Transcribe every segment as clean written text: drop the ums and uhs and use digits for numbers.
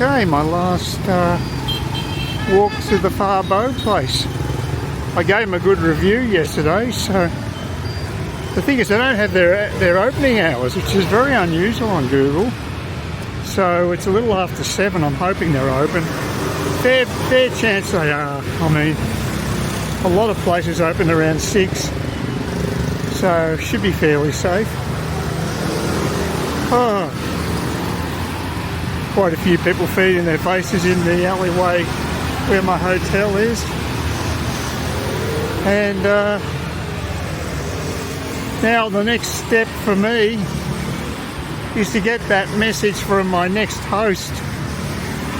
Okay, my last walk to the Far Bow place. I gave them a good review yesterday, so the thing is they don't have their opening hours, which is very unusual on Google. So it's a little after 7, I'm hoping they're open. Fair chance they are. I mean, a lot of places open around 6, so should be fairly safe. Oh, quite a few people feeding their faces in the alleyway where my hotel is. And now the next step for me is to get that message from my next host.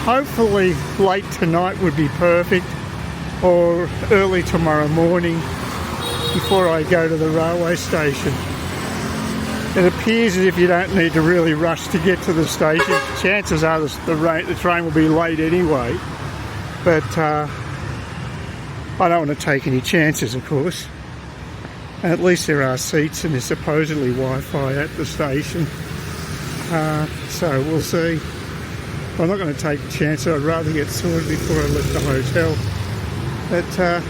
Hopefully late tonight would be perfect, or early tomorrow morning before I go to the railway station. It appears as if you don't need to really rush to get to the station. Chances are the train will be late anyway, but I don't want to take any chances, of course. And at least there are seats and there's supposedly Wi-Fi at the station, so we'll see. I'm not going to take a chance. I'd rather get sorted before I left the hotel. But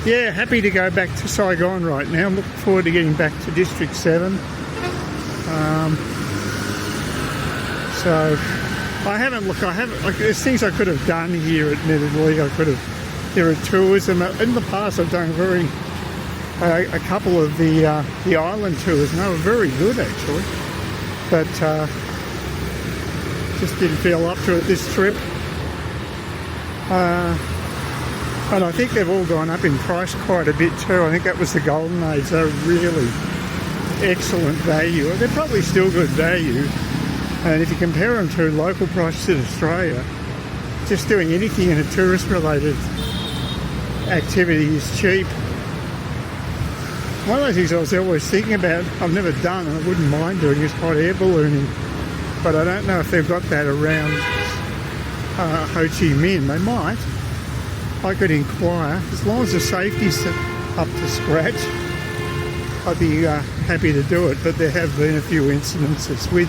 yeah, happy to go back to Saigon right now. I'm looking forward to getting back to District 7. So there's things I could have done here, admittedly. There are tours, and in the past I've done a couple of the island tours, and they were very good actually. But just didn't feel up to it this trip. And I think they've all gone up in price quite a bit too. I think that was the golden age. They're really excellent value. They're probably still good value. And if you compare them to local prices in Australia, just doing anything in a tourist-related activity is cheap. One of those things I was always thinking about, I've never done and I wouldn't mind doing, is hot air ballooning. But I don't know if they've got that around Ho Chi Minh. They might. I could inquire. As long as the safety's up to scratch, I'd be happy to do it. But there have been a few incidences with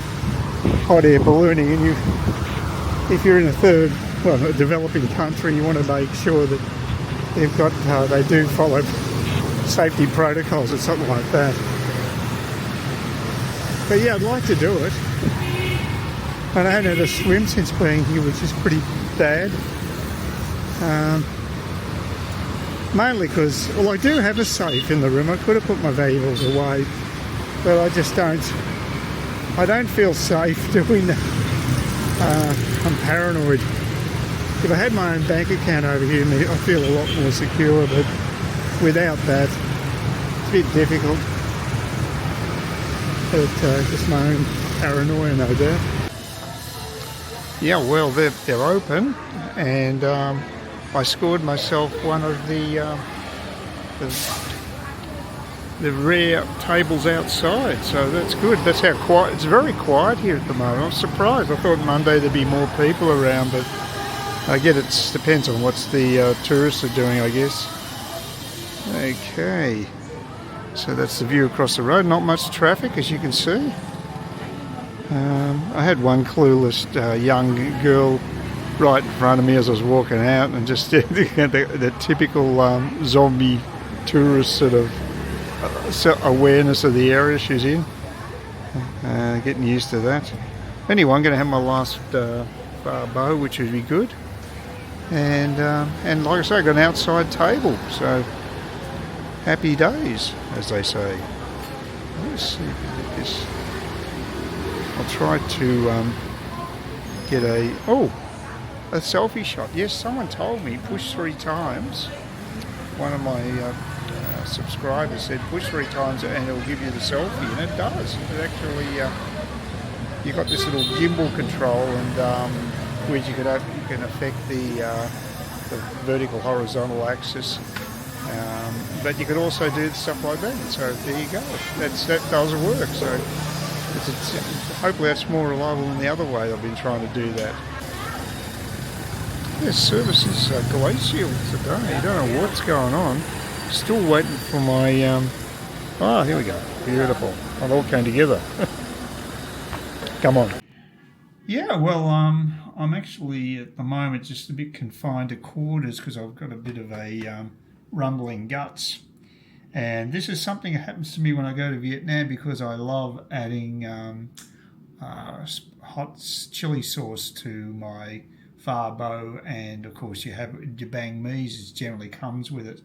hot air ballooning, and if you're in a developing country, you want to make sure that they do follow safety protocols or something like that. But yeah, I'd like to do it. And I haven't had a swim since being here, which is pretty bad. Mainly because, I do have a safe in the room. I could have put my valuables away, but I don't feel safe doing that. I'm paranoid. If I had my own bank account over here, I feel a lot more secure, but without that, it's a bit difficult. But just my own paranoia, no doubt. Yeah, well, they're open, and I scored myself one of the rare tables outside, so that's good. That's how quiet. It's very quiet here at the moment. I was surprised. I thought Monday there'd be more people around, but I get it depends on what the tourists are doing, I guess. Okay, so that's the view across the road. Not much traffic, as you can see. I had one clueless young girl right in front of me as I was walking out, and just the typical zombie tourist sort of awareness of the area she's in. Getting used to that. Anyway, I'm going to have my last Far Bow, which would be good. And like I say, I got an outside table, so happy days, as they say. Let's see if I get this. I'll try to get a selfie shot. Yes, someone told me push 3 times. One of my subscribers said push 3 times and it'll give you the selfie, and it does. It actually, you got this little gimbal control, and which you can affect the vertical horizontal axis. But you could also do stuff like that. So there you go. That does work. So hopefully that's more reliable than the other way I've been trying to do that. Yes, services glacial today. I don't know what's going on. Still waiting for my... here we go. Beautiful. It all came together. Come on. Yeah, well, I'm actually at the moment just a bit confined to quarters because I've got a bit of a rumbling guts. And this is something that happens to me when I go to Vietnam because I love adding hot chili sauce to my pho bo, and of course you have your bang mi's. It generally comes with it,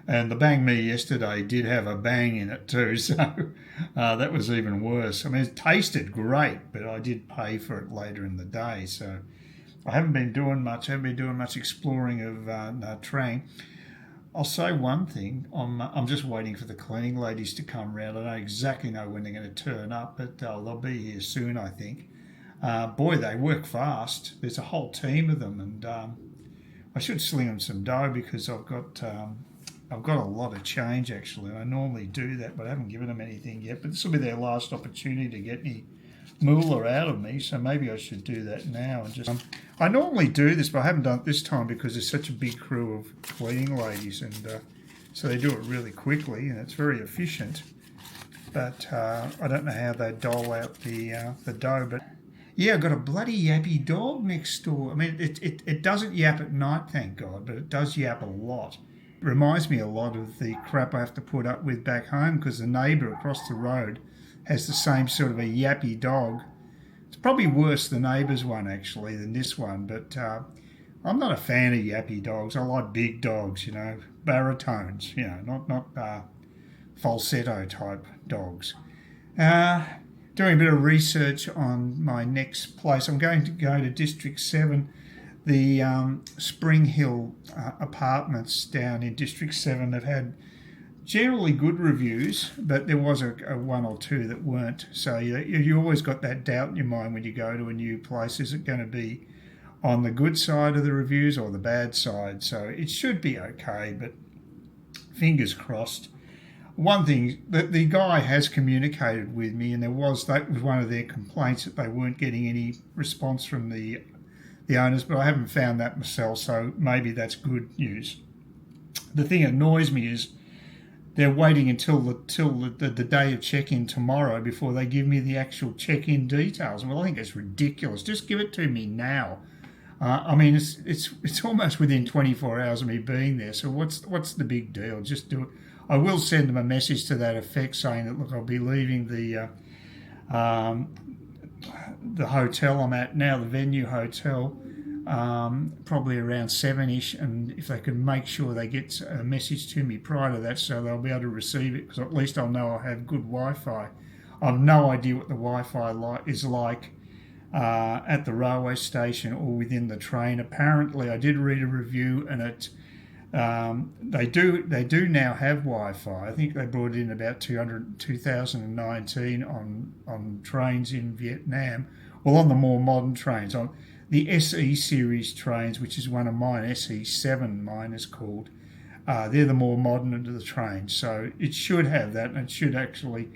and the bang mi yesterday did have a bang in it too, so that was even worse. I mean, it tasted great, but I did pay for it later in the day, so I haven't been doing much. I haven't been doing much exploring of Nha Trang. I'll say one thing. I'm just waiting for the cleaning ladies to come round. I don't exactly know when they're going to turn up, but they'll be here soon, I think. Boy, they work fast. There's a whole team of them, and I should sling them some dough because I've got a lot of change actually. I normally do that, but I haven't given them anything yet. But this will be their last opportunity to get any moolah out of me, so maybe I should do that now. And just I normally do this, but I haven't done it this time because there's such a big crew of cleaning ladies, and so they do it really quickly, and it's very efficient. But I don't know how they dole out the dough. But yeah, I've got a bloody yappy dog next door. I mean, it doesn't yap at night, thank God, but it does yap a lot. It reminds me a lot of the crap I have to put up with back home because the neighbour across the road has the same sort of a yappy dog. It's probably worse, the neighbour's one actually, than this one, but I'm not a fan of yappy dogs. I like big dogs, baritones, not falsetto type dogs. Doing a bit of research on my next place. I'm going to go to District 7, the Spring Hill apartments down in District 7 have had generally good reviews, but there was a one or two that weren't. So you always got that doubt in your mind when you go to a new place. Is it going to be on the good side of the reviews or the bad side? So it should be okay, but fingers crossed. One thing, the guy has communicated with me, and that was one of their complaints, that they weren't getting any response from the owners, but I haven't found that myself, so maybe that's good news. The thing that annoys me is they're waiting until the day of check-in tomorrow before they give me the actual check-in details. Well, I think it's ridiculous. Just give it to me now. I mean, it's almost within 24 hours of me being there, so what's the big deal? Just do it. I will send them a message to that effect saying that, look, I'll be leaving the hotel I'm at now, the venue hotel, probably around 7ish, and if they can make sure they get a message to me prior to that so they'll be able to receive it, because at least I'll know I have good Wi-Fi. I've no idea what the Wi-Fi is like at the railway station or within the train. Apparently, I did read a review, and they do now have Wi-Fi. I think they brought it in about 2019 on trains in Vietnam. Well, on the more modern trains, on the SE series trains, which is one of mine, SE7 mine is called. They're the more modern end of the trains, so it should have that, and it should actually,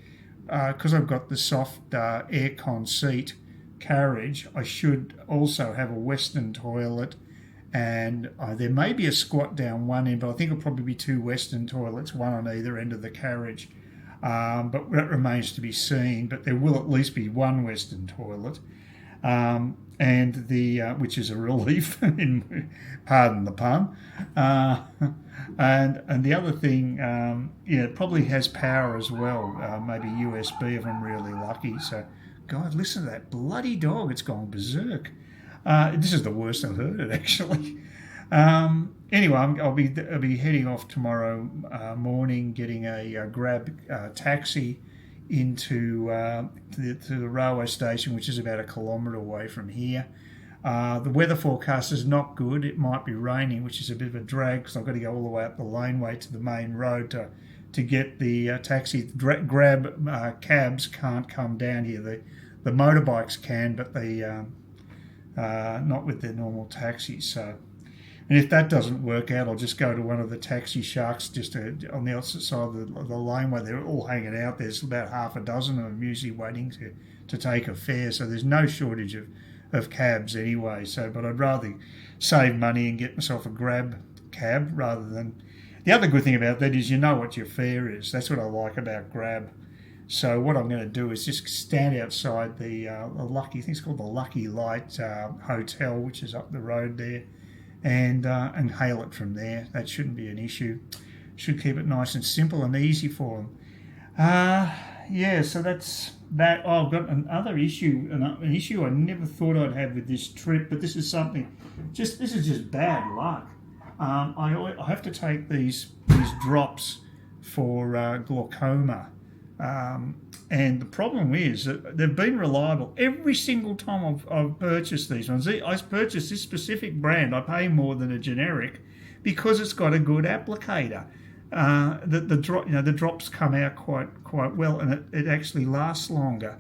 because I've got the soft aircon seat carriage, I should also have a Western toilet, and there may be a squat down one end, but I think it'll probably be two Western toilets, one on either end of the carriage. But that remains to be seen. But there will at least be one Western toilet, and which is a relief, pardon the pun. And the other thing, it probably has power as well, maybe USB if I'm really lucky. So, God, listen to that bloody dog! It's gone berserk. This is the worst I've heard it actually. Anyway, I'll be heading off tomorrow morning, getting a grab taxi into to the railway station, which is about 1 kilometre away from here. The weather forecast is not good. It might be raining, which is a bit of a drag because I've got to go all the way up the laneway to the main road to get the taxi. Grab cabs can't come down here. The motorbikes can, but not with their normal taxis. So, and if that doesn't work out, I'll just go to one of the taxi sharks just on the opposite side of the lane where they're all hanging out. There's about half a dozen of them usually waiting to take a fare. So there's no shortage of cabs anyway. So, but I'd rather save money and get myself a grab cab rather than. The other good thing about that is you know what your fare is. That's what I like about Grab. So what I'm going to do is just stand outside the Lucky, I think it's called the Lucky Light Hotel, which is up the road there, and hail it from there. That shouldn't be an issue. Should keep it nice and simple and easy for them. Yeah, so that's that. Oh, I've got another issue, an issue I never thought I'd have with this trip, but this is something. This is just bad luck. I have to take these drops for glaucoma, and the problem is that they've been reliable every single time I've purchased these ones. I purchased this specific brand. I pay more than a generic because it's got a good applicator. The drops come out quite well, and it actually lasts longer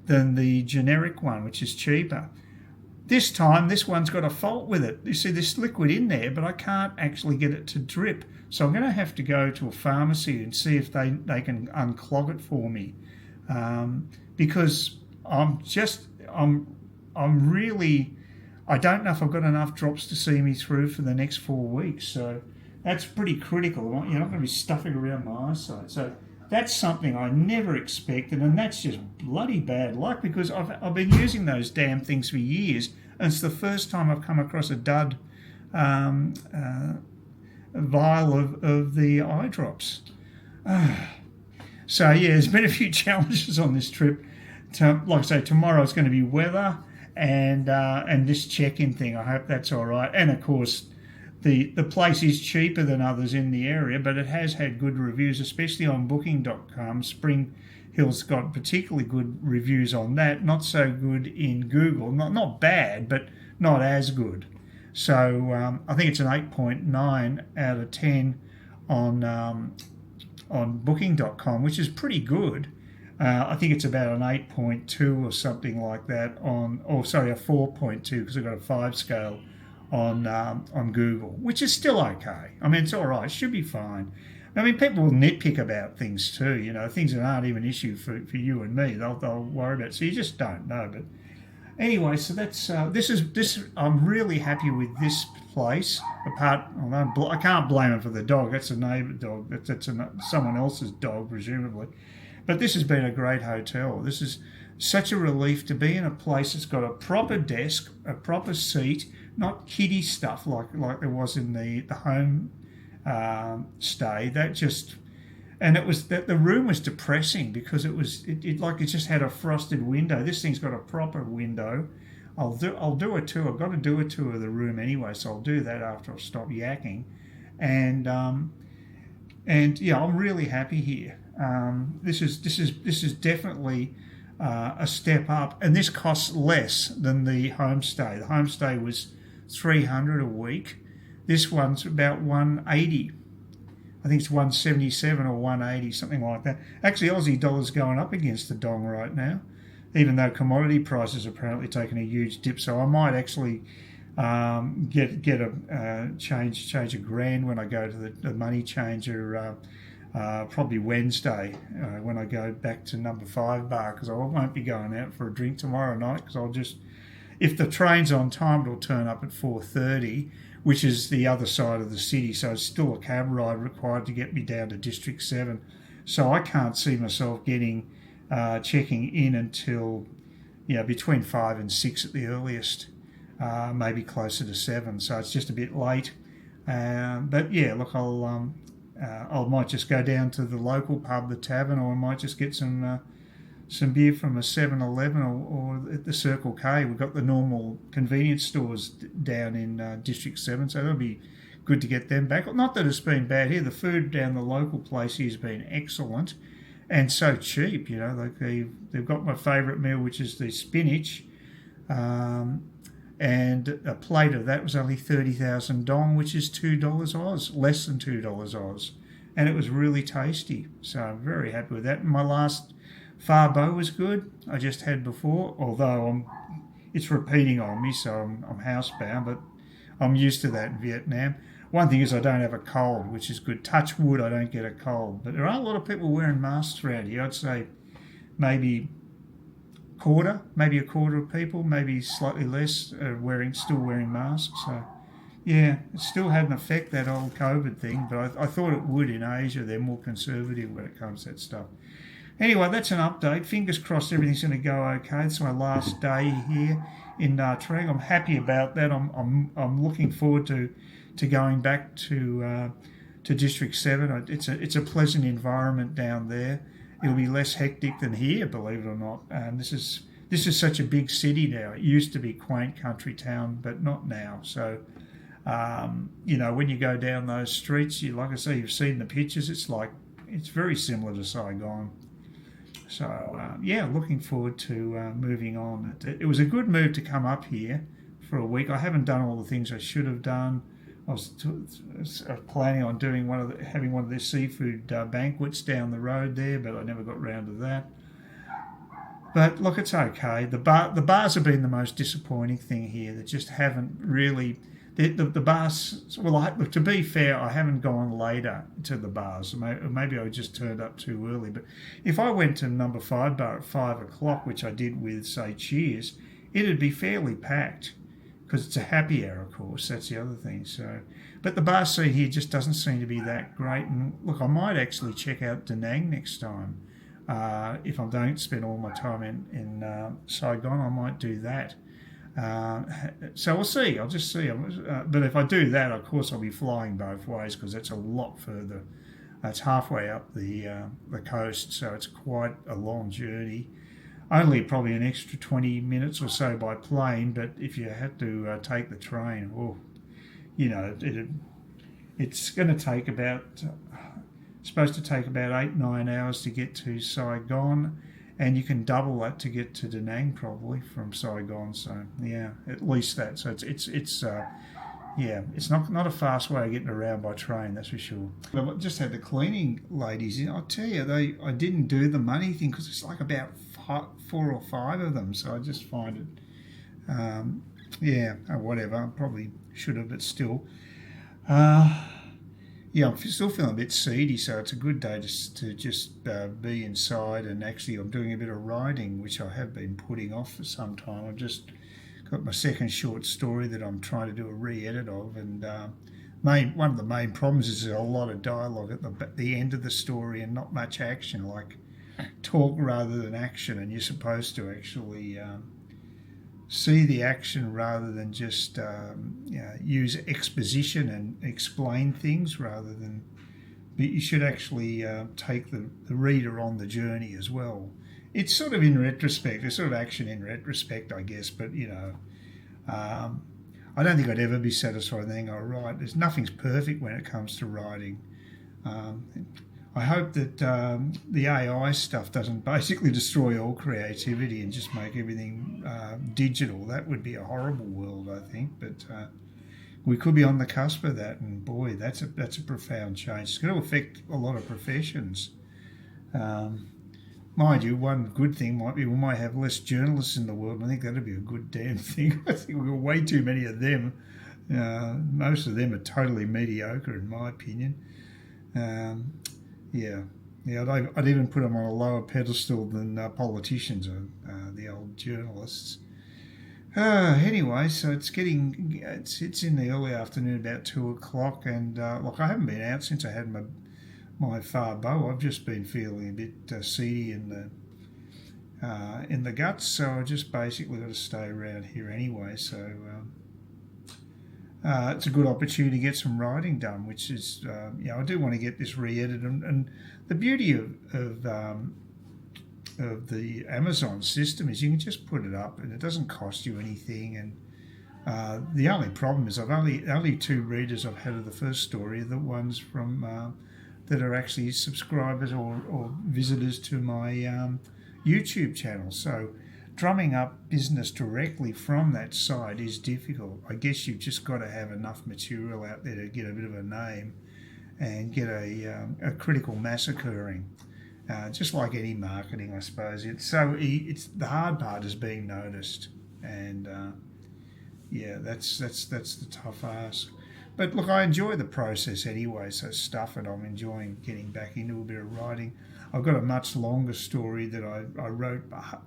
than the generic one, which is cheaper. This time, this one's got a fault with it. You see, there's liquid in there, but I can't actually get it to drip. So I'm going to have to go to a pharmacy and see if they can unclog it for me, because I'm really, I don't know if I've got enough drops to see me through for the next 4 weeks. So that's pretty critical. You're not going to be stuffing around my eyesight. So that's something I never expected, and that's just bloody bad luck because I've been using those damn things for years, and it's the first time I've come across a dud vial of the eye drops. So yeah, there's been a few challenges on this trip. Like I say, tomorrow it's going to be weather and this check-in thing. I hope that's all right. And of course, the place is cheaper than others in the area, but it has had good reviews, especially on Booking.com. Spring Hill's got particularly good reviews on that. Not so good in Google. Not bad, but not as good. So I think it's an 8.9 out of 10 on Booking.com, which is pretty good. I think it's about an 8.2 or something like that a 4.2 because I've got a 5 scale on Google, which is still okay. I mean, it's all right. It should be fine. I mean, people will nitpick about things too. Things that aren't even an issue for you and me. They'll worry about it. So you just don't know. But anyway, so that's this. I'm really happy with this place. I can't blame him for the dog. That's a neighbour dog. That's someone else's dog, presumably. But this has been a great hotel. This is such a relief to be in a place that's got a proper desk, a proper seat, not kiddie stuff like there was in the home stay. And it was that the room was depressing because it just had a frosted window. This thing's got a proper window. I'll do a tour. I've got to do a tour of the room anyway, so I'll do that after I stop yakking. And yeah, I'm really happy here. This is definitely a step up, and this costs less than the homestay. The homestay was $300 a week. This one's about $180. I think it's $177 or $180, something like that. Actually, Aussie dollar's going up against the dong right now, even though commodity prices are apparently taking a huge dip. So I might actually get a change $1,000 when I go to the money changer. Probably Wednesday when I go back to number 5 bar, because I won't be going out for a drink tomorrow night, because if the train's on time, it'll turn up at 4:30, which is the other side of the city, so it's still a cab ride required to get me down to District 7. So I can't see myself checking in until between 5 and 6 at the earliest, maybe closer to 7, so it's just a bit late. But yeah, look, I might just go down to the local pub, the tavern, or I might just get some beer from a 7-Eleven or at the Circle K. We've got the normal convenience stores down in District 7, so that'll be good to get them back. Not that it's been bad here. The food down the local place here has been excellent and so cheap. Like they've got my favourite meal, which is the spinach, and a plate of that was only 30,000 dong, which is $2 Oz, less than $2 Oz. And it was really tasty. So I'm very happy with that. And my last Far Bo was good. I just had before, although it's repeating on me, so I'm housebound, but I'm used to that in Vietnam. One thing is I don't have a cold, which is good. Touch wood, I don't get a cold. But there are a lot of people wearing masks around here. I'd say maybe a quarter of people, maybe slightly less, are still wearing masks. So yeah, it still had an effect, that old COVID thing, but I thought it would in Asia. They're more conservative when it comes to that stuff. Anyway, that's an update. Fingers crossed everything's going to go okay. It's my last day here in Nha Trang. I'm happy about that. I'm looking forward to going back to District 7. It's a pleasant environment down there. It'll be less hectic than here, believe it or not. And this is such a big city now. It used to be quaint country town, but not now. So when you go down those streets, like I say, you've seen the pictures. It's very similar to Saigon. So looking forward to moving on. It was a good move to come up here for a week. I haven't done all the things I should have done. I was planning on doing having one of their seafood banquets down the road there, but I never got round to that. But look, it's okay. The bars have been the most disappointing thing here. They just haven't really. The bars. Well, look, to be fair, I haven't gone later to the bars. Maybe I just turned up too early. But if I went to number 5 bar at 5 o'clock, which I did with, say, Cheers, it'd be fairly packed because it's a happy hour, of course. That's the other thing. So, but the bar scene here just doesn't seem to be that great. And look, I might actually check out Da Nang next time. If I don't spend all my time in Saigon, I might do that. So we'll see. I'll just see. But if I do that, of course, I'll be flying both ways because that's a lot further. It's halfway up the coast, so it's quite a long journey. Only probably an extra 20 minutes or so by plane, but if you had to take the train, it's going to take supposed to take about 8-9 hours to get to Saigon, and you can double that to get to Da Nang probably from Saigon. So yeah, at least that. So it's not a fast way of getting around by train, that's for sure. I just had the cleaning ladies in. I'll tell you, I didn't do the money thing because it's like about 4 or 5 of them. So I just find it, whatever. I probably should have, but still. I'm still feeling a bit seedy, so it's a good day to just be inside. And actually, I'm doing a bit of writing, which I have been putting off for some time. I've just got my second short story that I'm trying to do a re-edit of, and one of the main problems is there's a lot of dialogue at the end of the story and not much action, like talk rather than action, and you're supposed to actually see the action rather than just use exposition and explain things rather than. But you should actually take the reader on the journey as well. It's sort of in retrospect, it's sort of action in retrospect, I guess. But I don't think I'd ever be satisfied with anything I write. Nothing's perfect when it comes to writing. I hope that the AI stuff doesn't basically destroy all creativity and just make everything digital. That would be a horrible world, I think. But we could be on the cusp of that, and boy, that's a profound change. It's going to affect a lot of professions. Mind you, one good thing might be we might have less journalists in the world, and I think that'd be a good damn thing. I think we've got way too many of them. Most of them are totally mediocre, in my opinion. I'd even put them on a lower pedestal than politicians or the old journalists. Anyway, so it's in the early afternoon, about 2 o'clock, and look, I haven't been out since I had my far bow. I've just been feeling a bit seedy in the guts, so I just basically got to stay around here anyway. So it's a good opportunity to get some writing done, which is I do want to get this re-edited, and the beauty of the Amazon system is you can just put it up and it doesn't cost you anything. And the only problem is only 2 readers I've had of the first story are the ones from that are actually subscribers or visitors to my YouTube channel. So drumming up business directly from that site is difficult. I guess you've just got to have enough material out there to get a bit of a name and get a critical mass occurring. Just like any marketing, I suppose. It's the hard part is being noticed, and that's the tough ask. But look, I enjoy the process anyway, so stuff it. I'm enjoying getting back into a bit of writing. I've got a much longer story that I wrote, I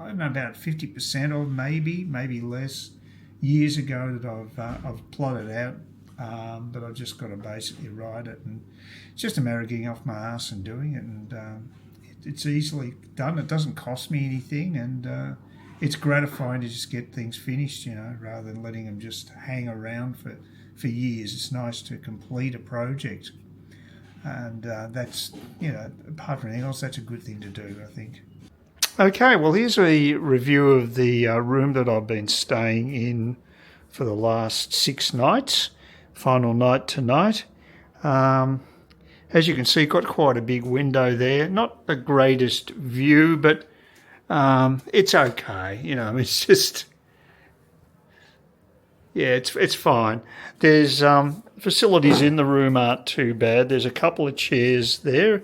don't know, about 50% of, maybe less, years ago that I've plotted out, but I've just got to basically write it, and it's just a matter of getting off my ass and doing it, and it's easily done. It doesn't cost me anything, and it's gratifying to just get things finished, you know, rather than letting them just hang around for years. It's nice to complete a project, and that's, you know, apart from anything else, that's a good thing to do, I think. Okay, well, here's a review of the room that I've been staying in for the last 6 nights. Final night tonight. As you can see, got quite a big window there. Not the greatest view, but it's okay. You know, it's just, yeah, it's fine. There's facilities in the room aren't too bad. There's a couple of chairs there,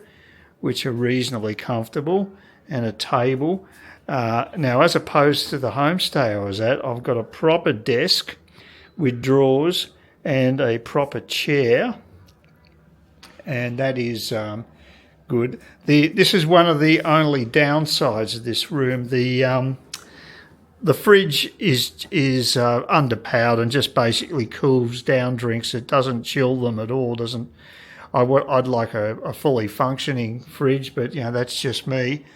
which are reasonably comfortable, and a table. Now, as opposed to the homestay I was at, I've got a proper desk with drawers and a proper chair, and that is good. This is one of the only downsides of this room. The fridge is underpowered and just basically cools down drinks. It doesn't chill them at all. I'd like a fully functioning fridge, but you know, that's just me.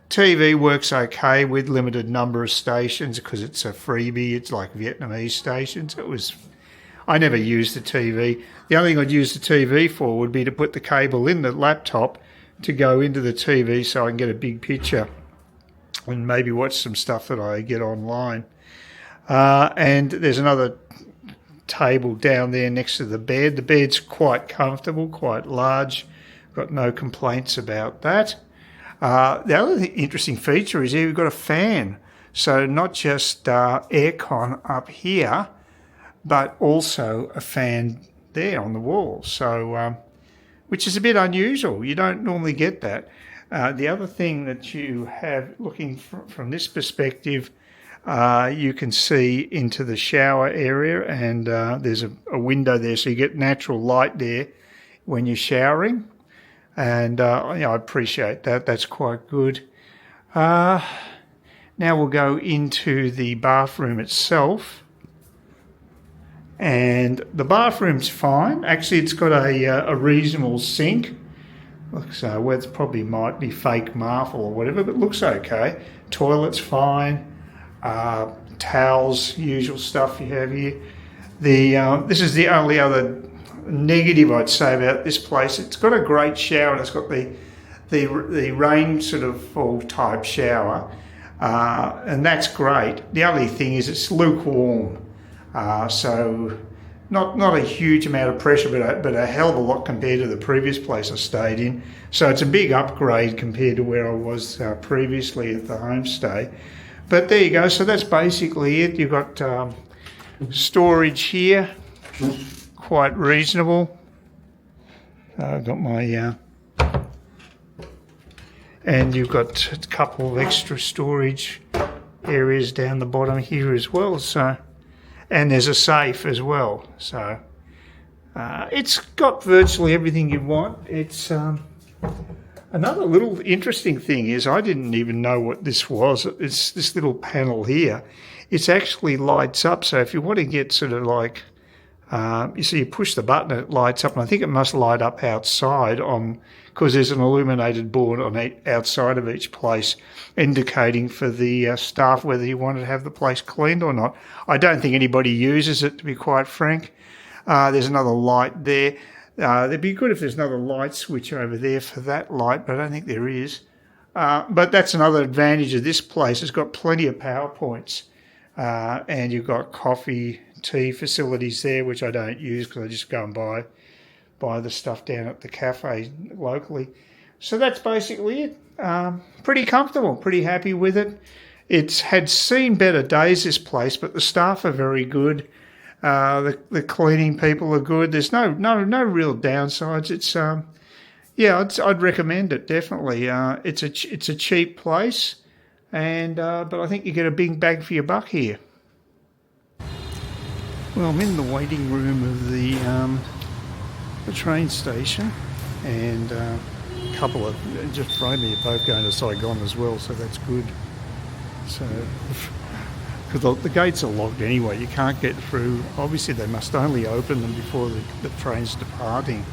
TV works okay with limited number of stations because it's a freebie. It's like Vietnamese stations. I never used the TV. The only thing I'd use the TV for would be to put the cable in the laptop to go into the TV so I can get a big picture and maybe watch some stuff that I get online. And there's another table down there next to the bed. The bed's quite comfortable, quite large. Got no complaints about that. The other interesting feature is here we've got a fan. So not just aircon up here, but also a fan there on the wall. So, which is a bit unusual. You don't normally get that. The other thing that you have, looking from this perspective, you can see into the shower area, and there's a window there, so you get natural light there when you're showering. And I appreciate that. That's quite good. Now we'll go into the bathroom itself. And the bathroom's fine. Actually, it's got a reasonable sink. Looks well, it probably might be fake marble or whatever, but looks okay. Toilet's fine. Towels, usual stuff you have here. This is the only other negative I'd say about this place. It's got a great shower, and it's got the rain sort of fall type shower, and that's great. The only thing is it's lukewarm. So not a huge amount of pressure, but a hell of a lot compared to the previous place I stayed in. So it's a big upgrade compared to where I was previously at the homestay. But there you go. So that's basically it. You've got storage here, quite reasonable. I've got my... and you've got a couple of extra storage areas down the bottom here as well. So... and there's a safe as well. So it's got virtually everything you want. It's another little interesting thing is I didn't even know what this was. It's this little panel here. It actually lights up. So if you want to get sort of like, you push the button and it lights up. And I think it must light up outside because there's an illuminated board on outside of each place indicating for the staff whether you want to have the place cleaned or not. I don't think anybody uses it, to be quite frank. There's another light there. It'd be good if there's another light switch over there for that light, but I don't think there is. But that's another advantage of this place. It's got plenty of power points, and you've got coffee, tea facilities there, which I don't use because I just go and buy the stuff down at the cafe locally. So that's basically it. Pretty comfortable, pretty happy with it. It's had seen better days, this place, but the staff are very good. The cleaning people are good. There's no real downsides. It's I'd recommend it definitely. It's a cheap place, and but I think you get a big bang for your buck here. Well, I'm in the waiting room of the train station, and a couple of, just frightened me, both going to Saigon as well, so that's good. So, because the gates are locked anyway, you can't get through. Obviously, they must only open them before the train's departing.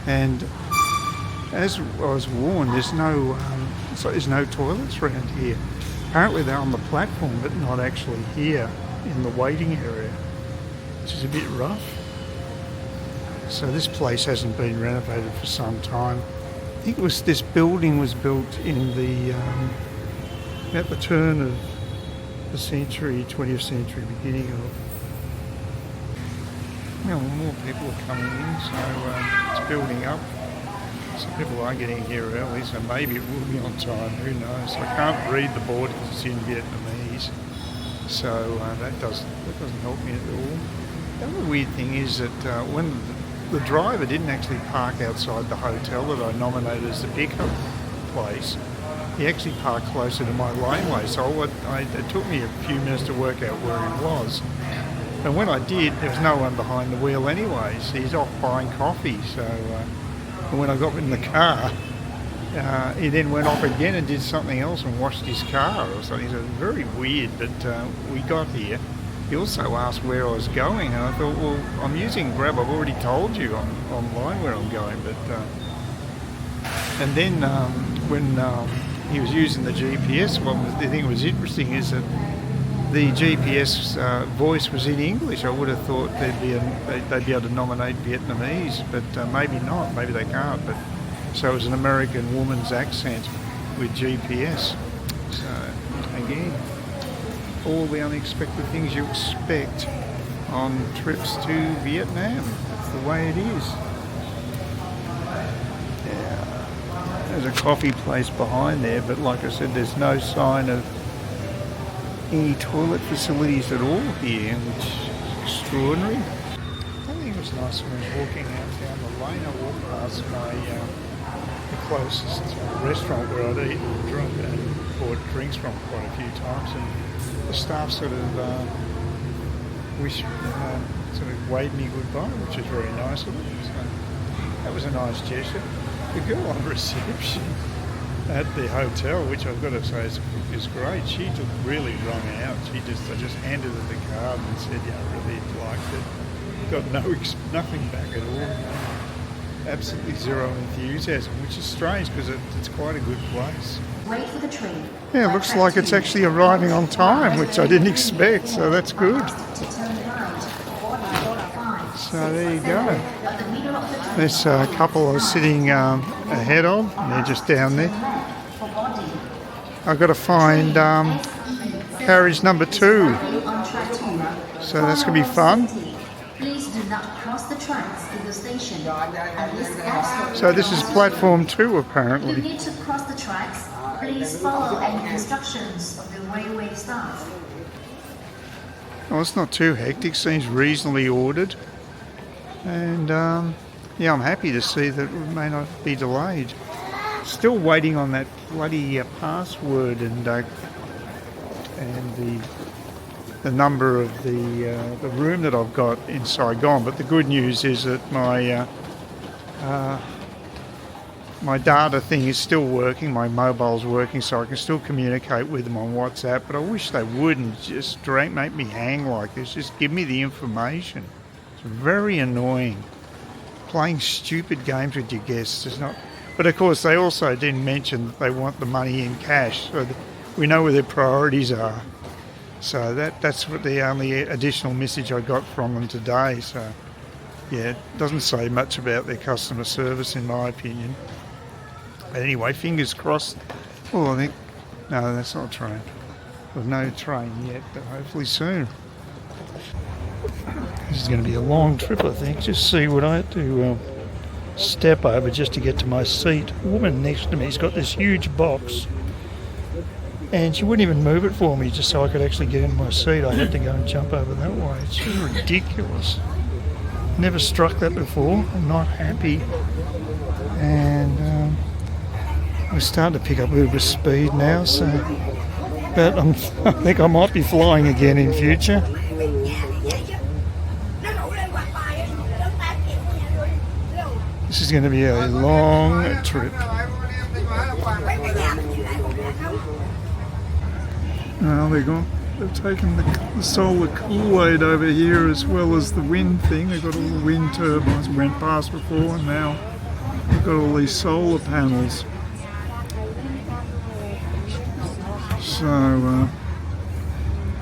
And as I was warned, there's no toilets around here. Apparently they're on the platform, but not actually here in the waiting area, which is a bit rough. So this place hasn't been renovated for some time. I think this building was built in the at the turn of the century, 20th century, beginning of. Well, more people are coming in, so it's building up. Some people are getting here early, so maybe it will be on time. Who knows? I can't read the board because it's in Vietnamese, so that doesn't help me at all. The other weird thing is that when the driver didn't actually park outside the hotel that I nominated as the pickup place, he actually parked closer to my laneway, so it took me a few minutes to work out where he was. And when I did, there was no one behind the wheel anyways. He's off buying coffee, so and when I got in the car, he then went off again and did something else and washed his car or something. So it was very weird, but we got here. He also asked where I was going, and I thought, well, I'm using Grab. I've already told you online where I'm going, but and then when he was using the GPS, the thing that was interesting is that the GPS voice was in English. I would have thought they'd be able to nominate Vietnamese, but maybe not. Maybe they can't. But so it was an American woman's accent with GPS. So again, all the unexpected things you expect on trips to Vietnam. That's the way it is. Yeah. There's a coffee place behind there, but like I said, there's no sign of any toilet facilities at all here, which is extraordinary. I think it was nice when I was walking out down the lane. I walked past the closest restaurant where I'd eaten and drunk and bought drinks from quite a few times, and the staff sort of waved me goodbye, which was very nice of them. So that was a nice gesture. The girl on reception at the hotel, which I've got to say is great, she really wrung out. I just handed her the card and said, yeah, I really liked it. Got nothing back at all. Absolutely zero enthusiasm, which is strange because it's quite a good place. Wait for the train. Yeah, it looks like it's actually arriving on time, which I didn't expect, so that's good. So there you go. There's a couple I was sitting ahead of, and they're just down there. I've got to find carriage number 2, so that's going to be fun. Please do not cross the tracks in the station. So this is platform 2 If apparently. you need to cross the tracks, please follow any instructions of the railway staff. Well, it's not too hectic, seems reasonably ordered. And yeah, I'm happy to see that it may not be delayed. Still waiting on that bloody password and the number of the room that I've got in Saigon. But the good news is that my data thing is still working, my mobile's working, so I can still communicate with them on WhatsApp. But I wish they wouldn't just make me hang like this. Just give me the information. It's very annoying. Playing stupid games with your guests is not. But of course, they also didn't mention that they want the money in cash, so we know where their priorities are. So that's what the only additional message I got from them today. So yeah, it doesn't say much about their customer service in my opinion. But anyway, fingers crossed. Oh, I think no, that's not a train. There's no train yet, but hopefully soon. This is going to be a long trip, I think. Just see what I had to step over just to get to my seat. The woman next to me's got this huge box, and she wouldn't even move it for me just so I could actually get in my seat. I had to go and jump over that way. It's just ridiculous. Never struck that before. I'm not happy. And we're starting to pick up a little bit of speed now, so but I think I might be flying again in future. This is going to be a long trip. Now they're gone. They've taken the solar Kool-Aid over here as well as the wind thing. They've got all the wind turbines we went past before, and now They've got all these solar panels. So,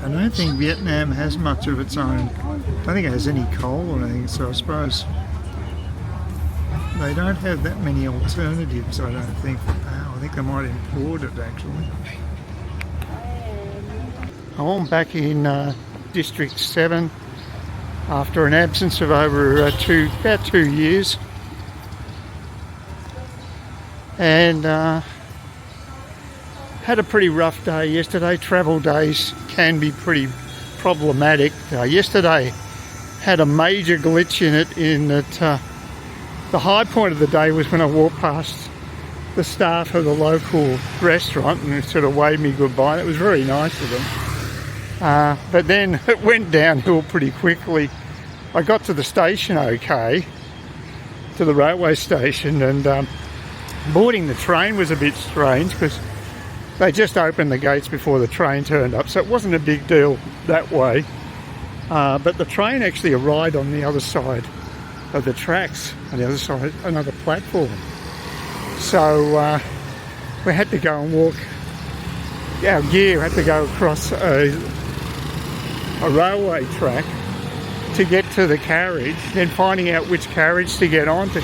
I don't think Vietnam has much of its own. I don't think it has any coal or anything, so I suppose they don't have that many alternatives, I don't think, for power. I think they might import it, actually. I'm back in District 7 after an absence of over about 2 years. And had a pretty rough day yesterday. Travel days can be pretty problematic. Yesterday had a major glitch in it, in that the high point of the day was when I walked past the staff of the local restaurant and sort of waved me goodbye. It was very nice of them. But then it went downhill pretty quickly. I got to the station okay, to the railway station, and boarding the train was a bit strange because they just opened the gates before the train turned up, so it wasn't a big deal that way. But the train actually arrived on the other side of the tracks, on the other side, another platform. So we had to go and walk. Our gear had to go across a railway track to get to the carriage, then finding out which carriage to get onto.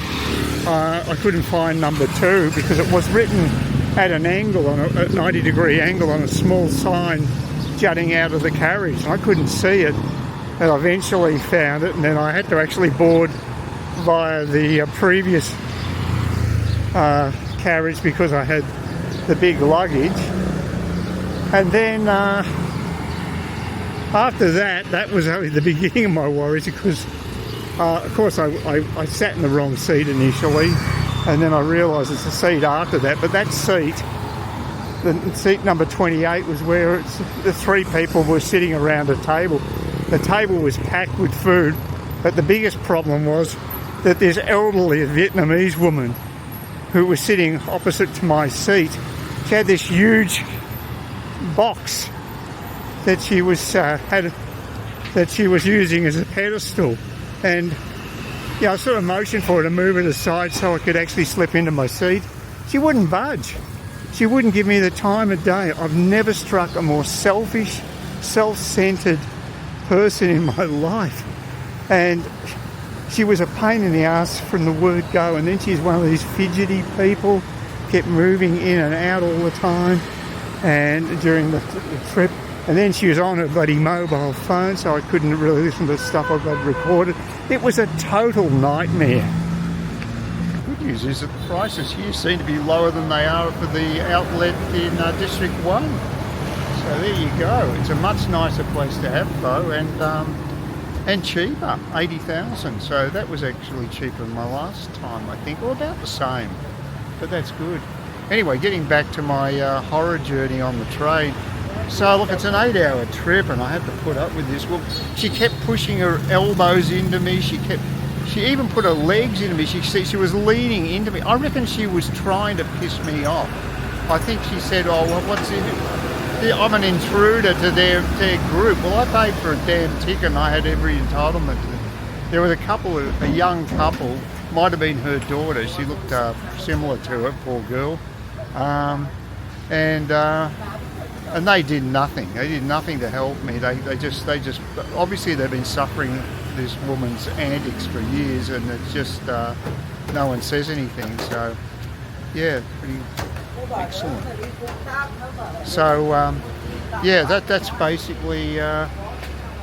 I couldn't find number 2 because it was written at an angle, on a 90-degree angle, on a small sign jutting out of the carriage. And I couldn't see it, and I eventually found it, and then I had to actually board via the previous carriage because I had the big luggage. And then after that, that was only the beginning of my worries, because of course I sat in the wrong seat initially, and then I realised it's a seat after that. But that seat, the seat number 28, was where the 3 people were sitting around a table. The table was packed with food, but the biggest problem was that this elderly Vietnamese woman who was sitting opposite to my seat, she had this huge box that she was using as a pedestal, and yeah, I sort of motioned for her to move it aside so I could actually slip into my seat. She wouldn't budge. She wouldn't give me the time of day. I've never struck a more selfish, self-centered person in my life. And she was a pain in the ass from the word go. And then she's one of these fidgety people, kept moving in and out all the time, and during the trip. And then she was on her bloody mobile phone, so I couldn't really listen to the stuff I got recorded. It was a total nightmare. The good news is that the prices here seem to be lower than they are for the outlet in District 1. So there you go. It's a much nicer place to have, though, and cheaper, 80,000. So that was actually cheaper than my last time, I think, or about the same. But that's good. Anyway, getting back to my horror journey on the train. So look, it's an 8-hour trip, and I had to put up with this. Well, she kept pushing her elbows into me. She even put her legs into me. She was leaning into me. I reckon she was trying to piss me off. I think she said, "Oh, well, what's it? I'm an intruder to their group." Well, I paid for a damn ticket, and I had every entitlement to it. There was a young couple, might have been her daughter. She looked similar to her, poor girl, and they did nothing. They did nothing to help me. They just obviously they've been suffering this woman's antics for years, and it's just no one says anything. So yeah, pretty excellent. So yeah, that's basically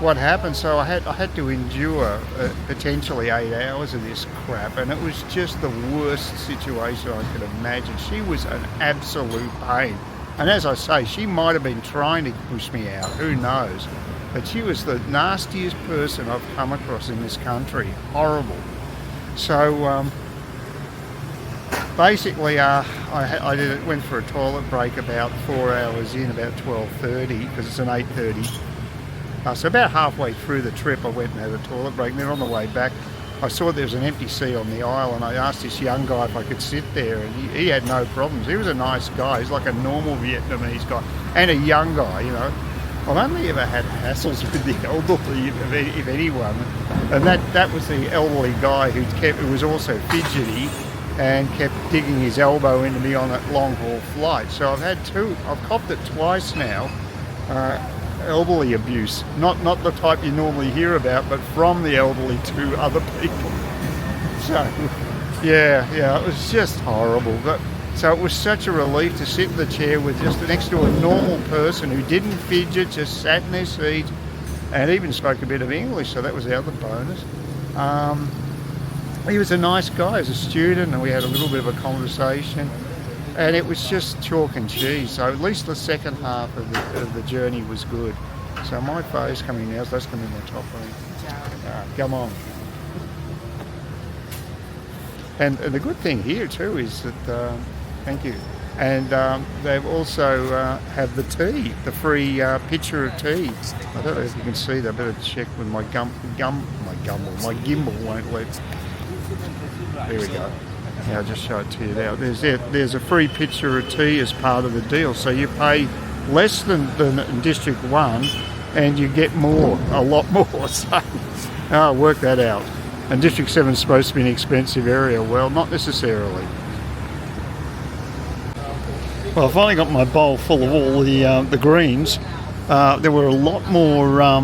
what happened. So I had to endure potentially 8 hours of this crap, and it was just the worst situation I could imagine. She was an absolute pain. And as I say, she might have been trying to push me out, who knows. But she was the nastiest person I've come across in this country. Horrible. So basically I went for a toilet break about 4 hours in, about 12:30, because it's an 8:30. So about halfway through the trip I went and had a toilet break, and then on the way back I saw there was an empty seat on the aisle, and I asked this young guy if I could sit there, and he had no problems. He was a nice guy. He's like a normal Vietnamese guy, and a young guy, you know. I've only ever had hassles with the elderly, if anyone, and that was the elderly guy who was also fidgety, and kept digging his elbow into me on that long haul flight. So I've copped it twice now, elderly abuse. Not the type you normally hear about, but from the elderly to other people. So, yeah, it was just horrible. But so it was such a relief to sit in the chair with just next to a normal person who didn't fidget, just sat in their seat, and even spoke a bit of English, so that was the other bonus. He was a nice guy as a student, and we had a little bit of a conversation, and it was just chalk and cheese. So at least the second half of the journey was good. So my phone's coming now, so that's going to be my top one. Come on. And the good thing here too is that, thank you, and they've also have the tea, the free pitcher of tea. I don't know if you can see that. I better check with my gimbal won't let. There we go. Now I'll just show it to you now. There's a free pitcher of tea as part of the deal. So you pay less than in District 1 and you get more, a lot more. So work that out. And District 7 is supposed to be an expensive area. Well, not necessarily. Well, I finally got my bowl full of all the greens. There were a lot more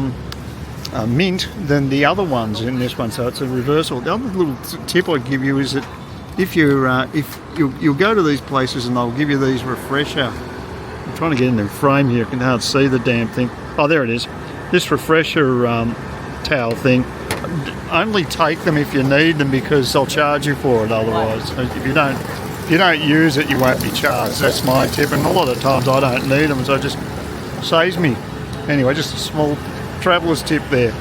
mint than the other ones in this one, so it's a reversal. The other little tip I'd give you is that if you'll go to these places and they'll give you these refresher. I'm trying to get in the frame here. I can hardly see the damn thing. Oh, there it is. This refresher towel thing. Only take them if you need them, because they'll charge you for it otherwise. If you don't use it, you won't be charged. That's my tip, and a lot of times I don't need them, so it just saves me. Anyway, just a small traveller's tip there.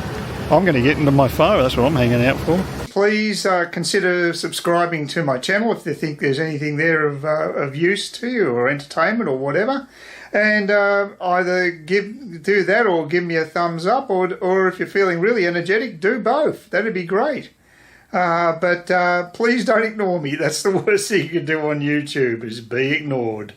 I'm going to get into my photo, that's what I'm hanging out for. Please consider subscribing to my channel if you think there's anything there of use to you, or entertainment or whatever. And either do that or give me a thumbs up, or if you're feeling really energetic, do both. That'd be great. But please don't ignore me. That's the worst thing you can do on YouTube, is be ignored.